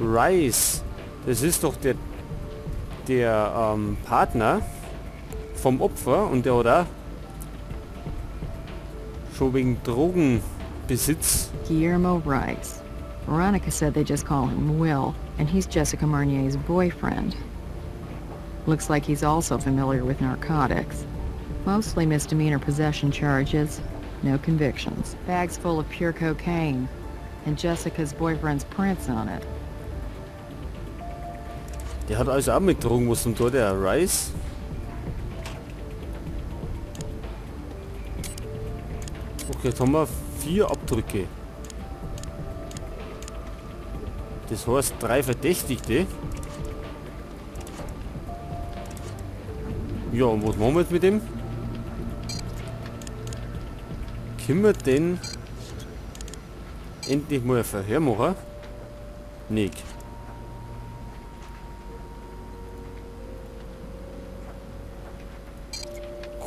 Rice. Das ist doch der Partner vom Opfer und der hat auch schon wegen Drogenbesitz. Guillermo Rice. Veronica said they just call him Will, and he's Jessica Marnier's boyfriend. Looks like he's also familiar with narcotics. Mostly misdemeanor possession charges, no convictions. Bags full of pure cocaine, and Jessica's boyfriend's prints on it. Der hat also auch mit Drogen was zum Tor, der Rice. Okay, jetzt haben wir 4 Abdrücke. Das heißt 3 Verdächtigte. Ja, und was machen wir jetzt mit dem? Können wir denn endlich mal ein Verhör machen? Nicht.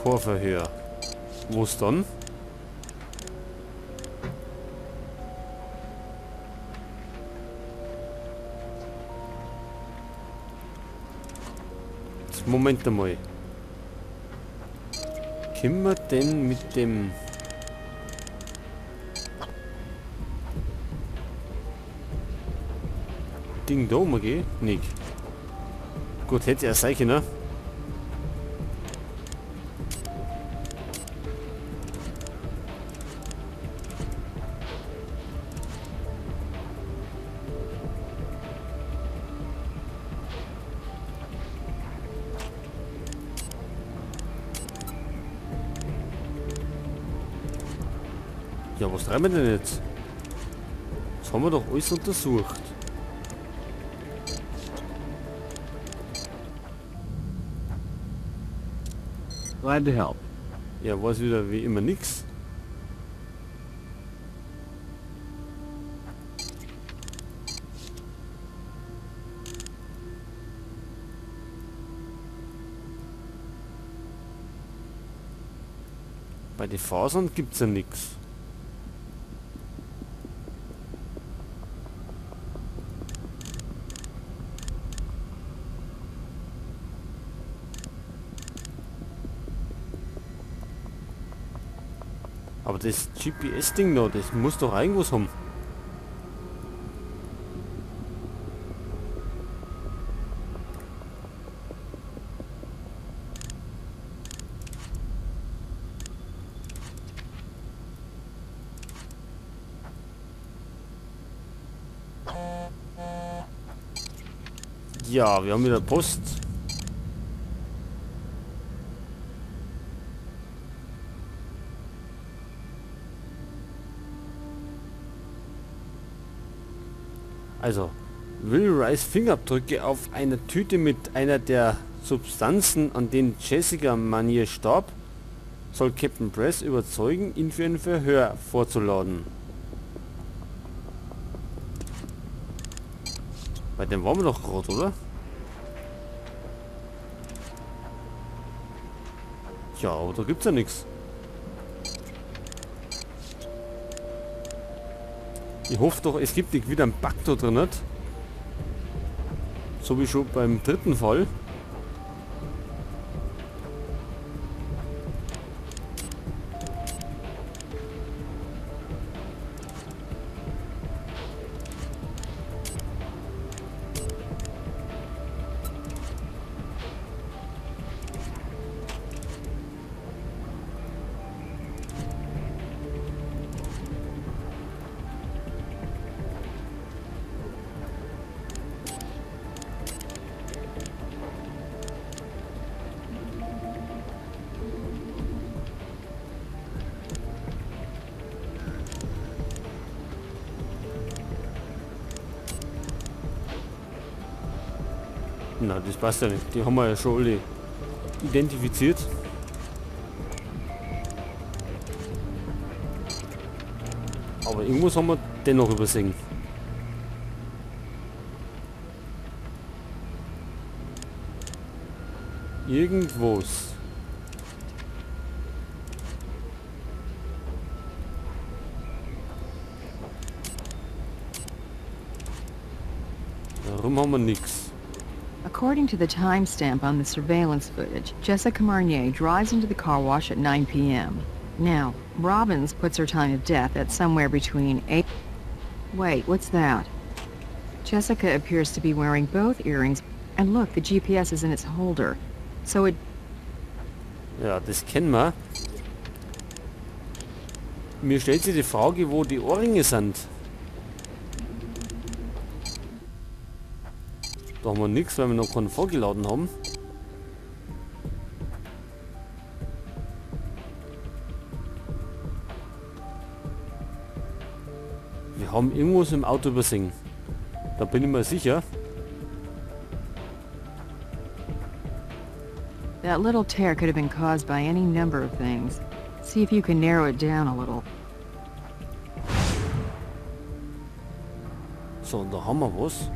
Kein Verhör. Was dann? Jetzt Moment einmal. Können wir denn mit dem Ding da umgehen? Nicht. Gut, hätte er sein können. Ja, was treiben wir denn jetzt? Das haben wir doch alles untersucht. Glad to help. Ja, weiß wieder wie immer nix. Bei den Fasern gibt's ja nichts. Aber das GPS-Ding da, das muss doch irgendwas haben. Ja, wir haben wieder Post. Also, Will Rice Fingerabdrücke auf einer Tüte mit einer der Substanzen, an denen Jessica Manier starb, soll Captain Press überzeugen, ihn für ein Verhör vorzuladen. Bei dem waren wir doch gerade, oder? Ja, aber da gibt's ja nichts. Ich hoffe doch, es gibt nicht wieder einen Bug da drin. Nicht? So wie schon beim 3. Fall. Na, das passt ja nicht. Die haben wir ja schon alle identifiziert. Aber irgendwas haben wir dennoch übersehen. Irgendwas. Warum haben wir nix? According to the timestamp on the surveillance footage, Jessica Marnier drives into the car wash at 9 p.m. Now, Robbins puts her time of death at somewhere between 8... Wait, what's that? Jessica appears to be wearing both earrings, and look, the GPS is in its holder. So it... Ja, das kennen wir. Mir stellt sich die Frage, wo die Ohrringe sind. Da haben wir nichts, weil wir noch keinen vorgeladen haben. Wir haben irgendwas im Auto übersehen. Da bin ich mir sicher. That little tear could have been caused by any number of things. See if you can narrow it down a little. So, da haben wir was.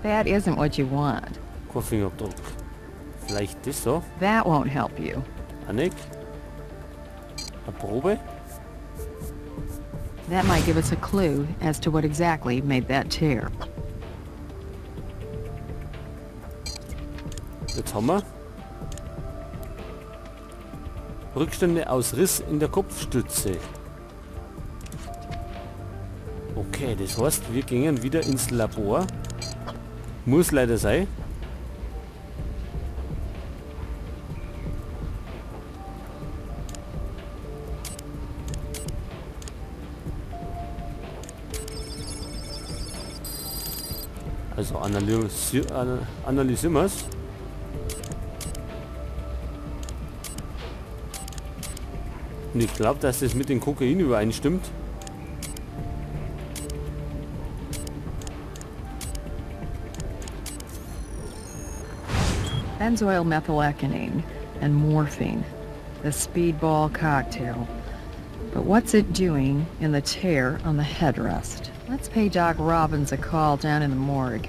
That isn't what you want. Kein Fingerabdruck. Vielleicht das so? That won't help you. Annik? Eine Probe? That might give us a clue as to what exactly made that tear. Jetzt haben wir Rückstände aus Riss in der Kopfstütze. Okay, das heißt, wir gehen wieder ins Labor. Muss leider sein. Also analysieren wir es. Und ich glaube, dass das mit dem Kokain übereinstimmt. Benzoyl methylecgonine and morphine. The speedball cocktail. But what's it doing in the tear on the headrest? Let's pay Doc Robbins a call down in the morgue.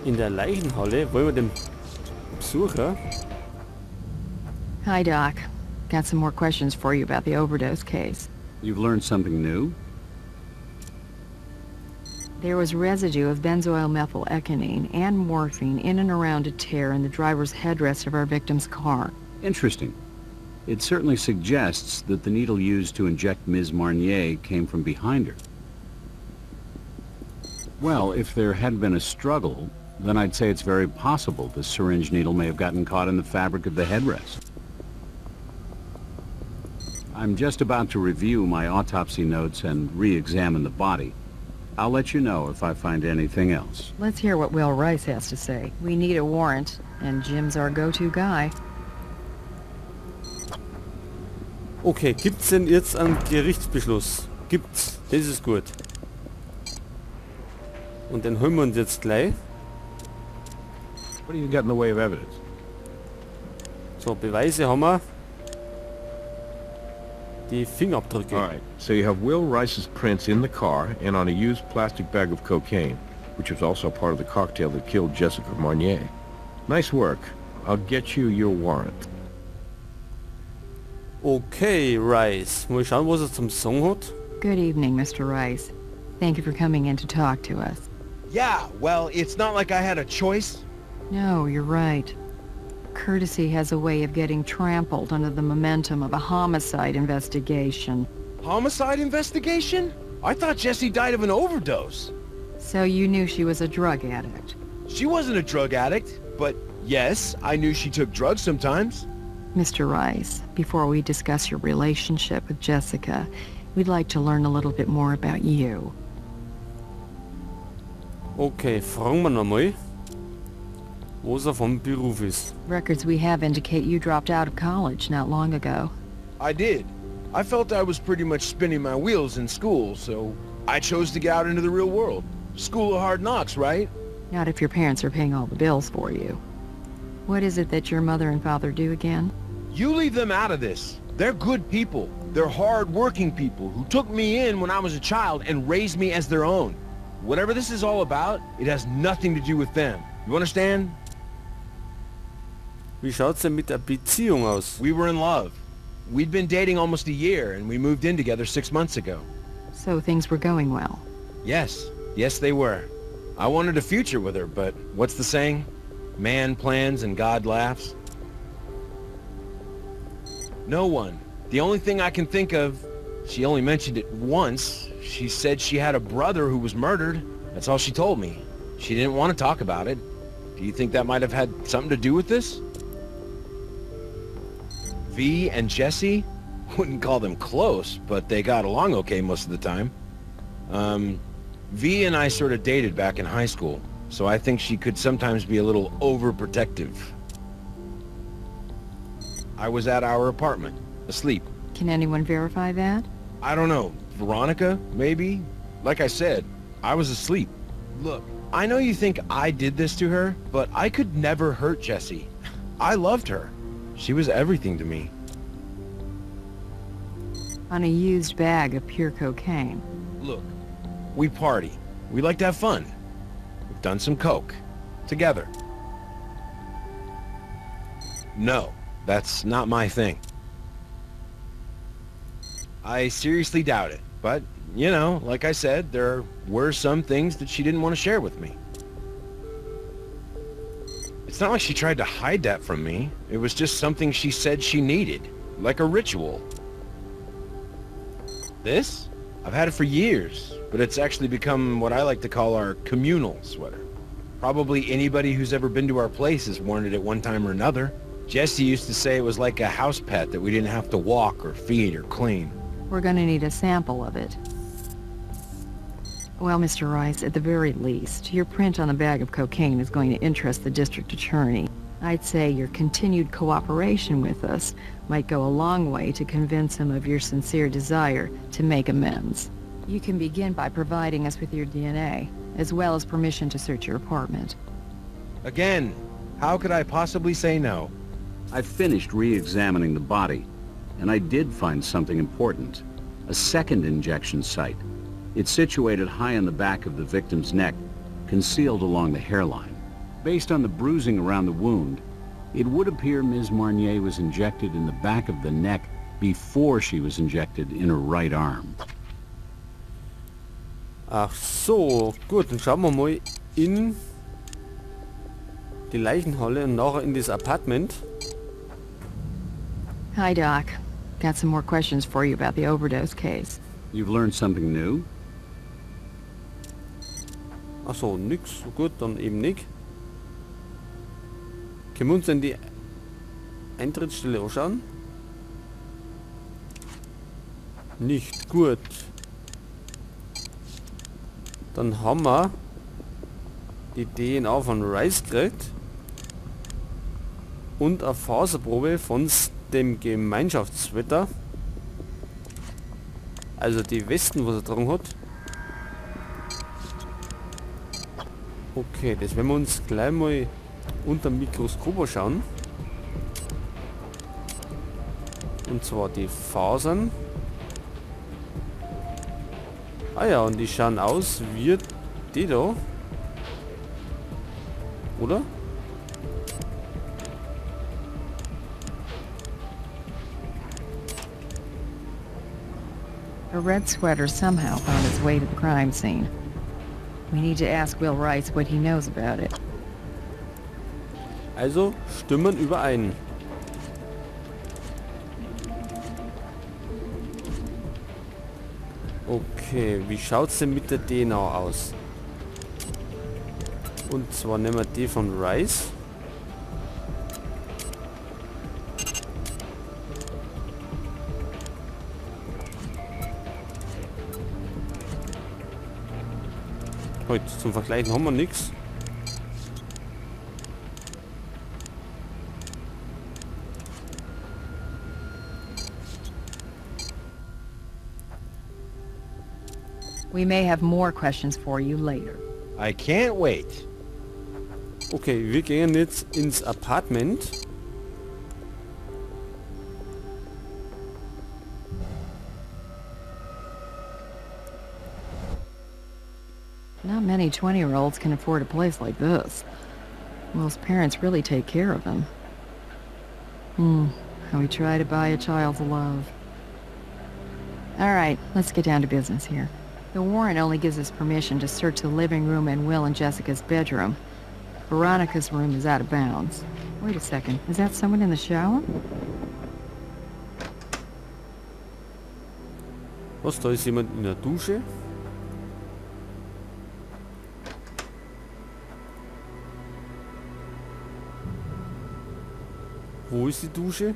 In der Leichenhalle wollen wir den Besucher. Hi, Doc. Got some more questions for you about the overdose case. You've learned something new? There was residue of benzoyl methylecgonine and morphine in and around a tear in the driver's headrest of our victim's car. Interesting. It certainly suggests that the needle used to inject Ms. Marnier came from behind her. Well, if there had been a struggle, then I'd say it's very possible the syringe needle may have gotten caught in the fabric of the headrest. I'm just about to review my autopsy notes and re-examine the body. I'll let you know if I find anything else. Let's hear what Will Rice has to say. We need a warrant, and Jim's our go-to guy. Okay, gibt's denn jetzt einen Gerichtsbeschluss? Gibt's. Das ist gut. Und den holen wir uns jetzt gleich. What do you got in the way of evidence? So, Beweise haben wir. Die Fingerabdrücke. All right, so you have Will Rice's prints in the car and on a used plastic bag of cocaine, which was also part of the cocktail that killed Jessica Marnier. Nice work. I'll get you your warrant. Okay, Rice. Mal schauen, was er zum Song hat. Good evening, Mr. Rice. Thank you for coming in to talk to us. Yeah, well, it's not like I had a choice. No, you're right. Courtesy has a way of getting trampled under the momentum of a homicide investigation. Homicide investigation? I thought Jessie died of an overdose. So you knew she was a drug addict? She wasn't a drug addict, but yes, I knew she took drugs sometimes. Mr. Rice, before we discuss your relationship with Jessica, we'd like to learn a little bit more about you. Okay, fragen wir nochmal, was er vom Beruf ist. Records we have indicate you dropped out of college not long ago. I did. I felt I was pretty much spinning my wheels in school, so I chose to get out into the real world. School of hard knocks, right? Not if your parents are paying all the bills for you. What is it that your mother and father do again? You leave them out of this. They're good people. They're hard-working people who took me in when I was a child and raised me as their own. Whatever this is all about, it has nothing to do with them. You understand? Wie schaut's denn mit der Beziehung aus? We were in love. We'd been dating almost a year, and we moved in together 6 months ago. So things were going well. Yes. Yes, they were. I wanted a future with her, but what's the saying? Man plans and God laughs. No one. The only thing I can think of, she only mentioned it once. She said she had a brother who was murdered. That's all she told me. She didn't want to talk about it. Do you think that might have had something to do with this? V and Jesse? Wouldn't call them close, but they got along okay most of the time. V and I sort of dated back in high school, so I think she could sometimes be a little overprotective. I was at our apartment, asleep. Can anyone verify that? I don't know, Veronica, maybe? Like I said, I was asleep. Look, I know you think I did this to her, but I could never hurt Jessie. I loved her. She was everything to me. On a used bag of pure cocaine. Look, we party. We like to have fun. We've done some coke. Together. No, that's not my thing. I seriously doubt it. But, you know, like I said, there were some things that she didn't want to share with me. It's not like she tried to hide that from me. It was just something she said she needed. Like a ritual. This? I've had it for years, but it's actually become what I like to call our communal sweater. Probably anybody who's ever been to our place has worn it at one time or another. Jesse used to say it was like a house pet that we didn't have to walk or feed or clean. We're gonna need a sample of it. Well, Mr. Rice, at the very least, your print on the bag of cocaine is going to interest the district attorney. I'd say your continued cooperation with us might go a long way to convince him of your sincere desire to make amends. You can begin by providing us with your DNA, as well as permission to search your apartment. Again, how could I possibly say no? I finished re-examining the body, and I did find something important. A second injection site. It's situated high on the back of the victim's neck, concealed along the hairline. Based on the bruising around the wound, it would appear Ms. Marnier was injected in the back of the neck before she was injected in her right arm. Ach so, gut, dann schauen wir mal in die Leichenhalle und nachher in das Apartment. Hi, Doc. Got some more questions for you about the overdose case. You've learned something new? Ach so, nix. Gut, dann eben nicht. Können wir uns denn die Eintrittsstelle anschauen? Nicht gut. Dann haben wir die DNA von Rice gekriegt und eine Faserprobe von dem Gemeinschaftswetter. Also die Westen, was er dran hat. Okay, das werden wir uns gleich mal unter dem Mikroskop anschauen. Und zwar die Fasern. Ah ja, und die schauen aus wie die da. Oder? A red sweater somehow found its way to the crime scene. We need to ask Will Rice what he knows about it. Also stimmen überein. Okay, wie schaut's denn mit der DNA aus? Und zwar nehmen wir die von Rice. Heute zum Vergleichen haben wir nichts. We may have more questions for you later. I can't wait. Okay, wir gehen jetzt ins Apartment. Not many 20-year-olds can afford a place like this. Will's parents really take care of him. How we try to buy a child's love. Alright, let's get down to business here. The warrant only gives us permission to search the living room and Will and Jessica's bedroom. Veronica's room is out of bounds. Wait a second, is that someone in the shower? Was, da ist jemand in der Dusche? Wo ist die Dusche?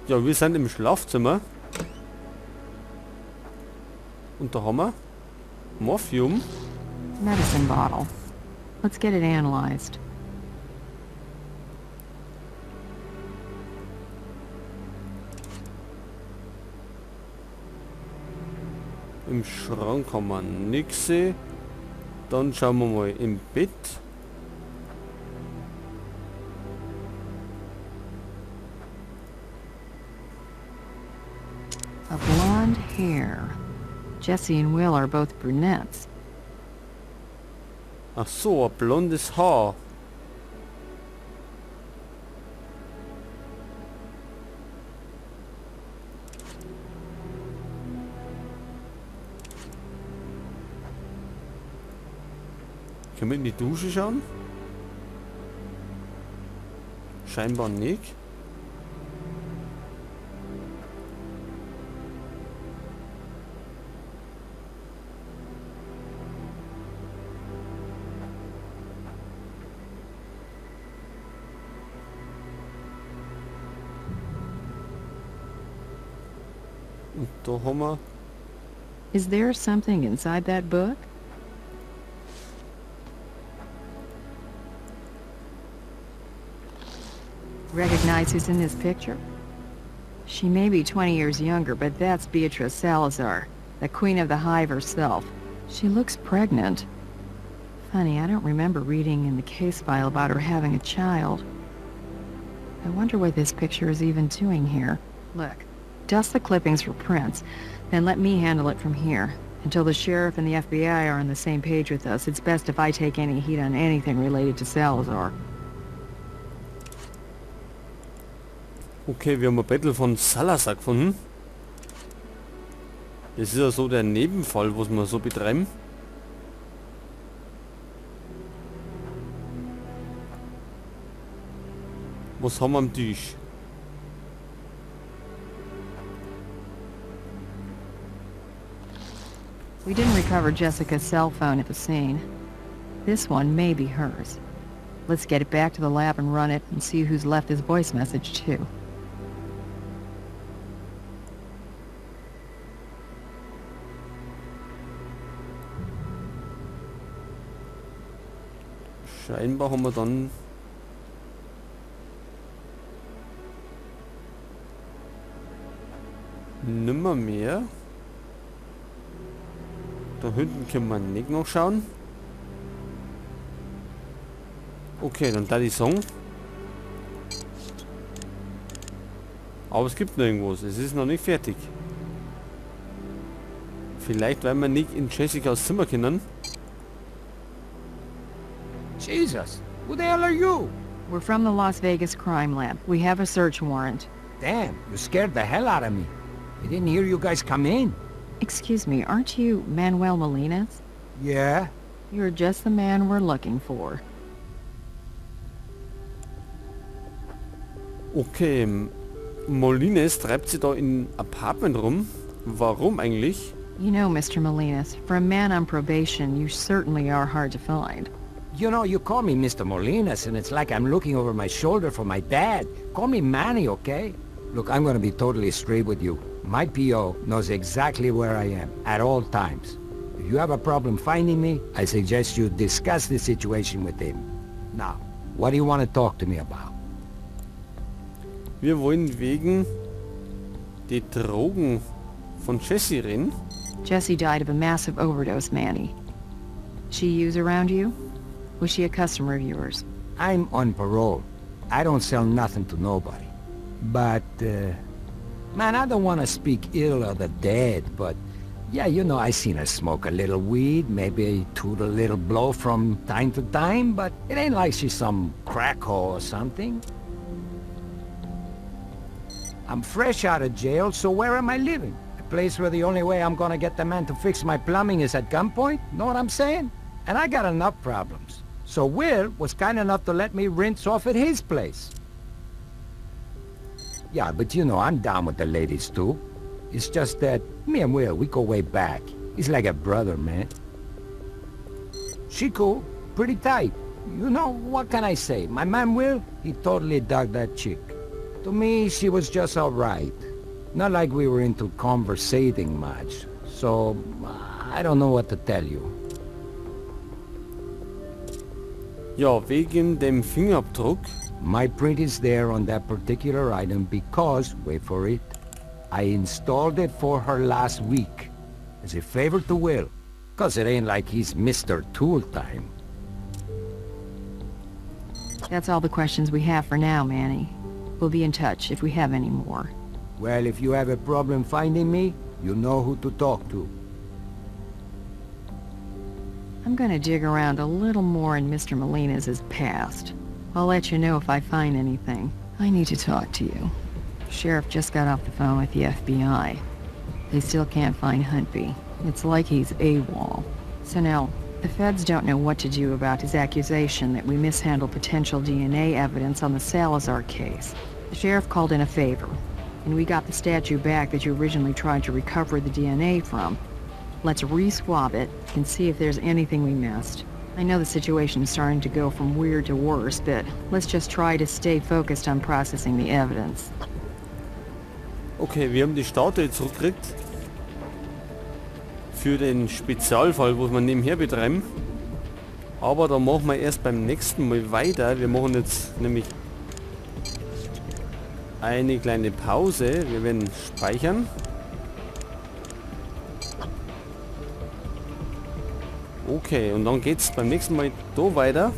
Ja, wir sind im Schlafzimmer. Und da haben wir Morphium. Medicine bottle. Let's get it analyzed. Im Schrank haben wir nichts sehen. Dann schauen wir mal im Bett. A blonde hair. Jesse and Will are both brunettes. Ach so, ein blondes Haar. Können wir in die Dusche schauen? Scheinbar nicht. Und da haben wir... Is there something inside that book? Recognize who's in this picture? She may be 20 years younger, but that's Beatrice Salazar, the queen of the hive herself. She looks pregnant. Funny, I don't remember reading in the case file about her having a child. I wonder what this picture is even doing here. Look, dust the clippings for prints, then let me handle it from here. Until the sheriff and the FBI are on the same page with us, it's best if I take any heat on anything related to Salazar. Okay, wir haben ein Battle von Salazar gefunden. Das ist ja so der Nebenfall, was wir so betreiben. Was haben wir am Tisch? We didn't recover Jessica's cell phone at the scene. This one may be hers. Let's get it back to the lab and run it and see who's left his voice message too. Scheinbar haben wir dann nimmer mehr. Da hinten können wir nicht noch schauen. Okay, dann da die Song. Aber es gibt noch irgendwas. Es ist noch nicht fertig. Vielleicht, weil wir nicht in Jessicas Zimmer können. Jesus, who the hell are you? We're from the Las Vegas crime lab. We have a search warrant. Damn, you scared the hell out of me. I didn't hear you guys come in. Excuse me, aren't you Manuel Molinas? Yeah? You're just the man we're looking for. Okay, Molines treibt sie da in Apartment rum. Warum eigentlich? You know, Mr. Molinas, for a man on probation, you certainly are hard to find. You know, you call me Mr. Molinas, and it's like I'm looking over my shoulder for my dad. Call me Manny, okay? Look, I'm gonna be totally straight with you. My P.O. knows exactly where I am, at all times. If you have a problem finding me, I suggest you discuss the situation with him. Now, what do you want to talk to me about? Wir wollen wegen die Drogen von Jessie reden. Jessie died of a massive overdose, Manny. She use around you? Was she a customer of yours? I'm on parole. I don't sell nothing to nobody. But, man, I don't want to speak ill of the dead, but Yeah, you know, I seen her smoke a little weed, maybe toot a little blow from time to time, but it ain't like she's some crackho or something. I'm fresh out of jail, so where am I living? A place where the only way I'm gonna get the man to fix my plumbing is at gunpoint? Know what I'm saying? And I got enough problems. So Will was kind enough to let me rinse off at his place. Yeah, but you know, I'm down with the ladies too. It's just that me and Will, we go way back. He's like a brother, man. She cool, pretty tight. You know, what can I say? My man Will, he totally dug that chick. To me, she was just alright. Not like we were into conversating much. So, I don't know what to tell you. Ja, wegen dem Fingerabdruck. My print is there on that particular item because, wait for it, I installed it for her last week. As a favor to Will. Cause it ain't like he's Mr. Tool Time. That's all the questions we have for now, Manny. We'll be in touch if we have any more. Well, if you have a problem finding me, you know who to talk to. I'm gonna dig around a little more in Mr. Molina's past. I'll let you know if I find anything. I need to talk to you. Sheriff just got off the phone with the FBI. They still can't find Huntby. It's like he's AWOL. So now, the feds don't know what to do about his accusation that we mishandled potential DNA evidence on the Salazar case. The sheriff called in a favor, and we got the statue back that you originally tried to recover the DNA from. Let's re-swab it and see if there's anything we missed. I know the situation is starting to go from weird to worse, but let's just try to stay focused on processing the evidence. Okay, wir haben die Statue zurückgekriegt. Für den Spezialfall, wo wir nebenher betreiben. Aber da machen wir erst beim nächsten Mal weiter. Wir machen jetzt nämlich eine kleine Pause. Wir werden speichern. Okay, und dann geht's beim nächsten Mal da weiter.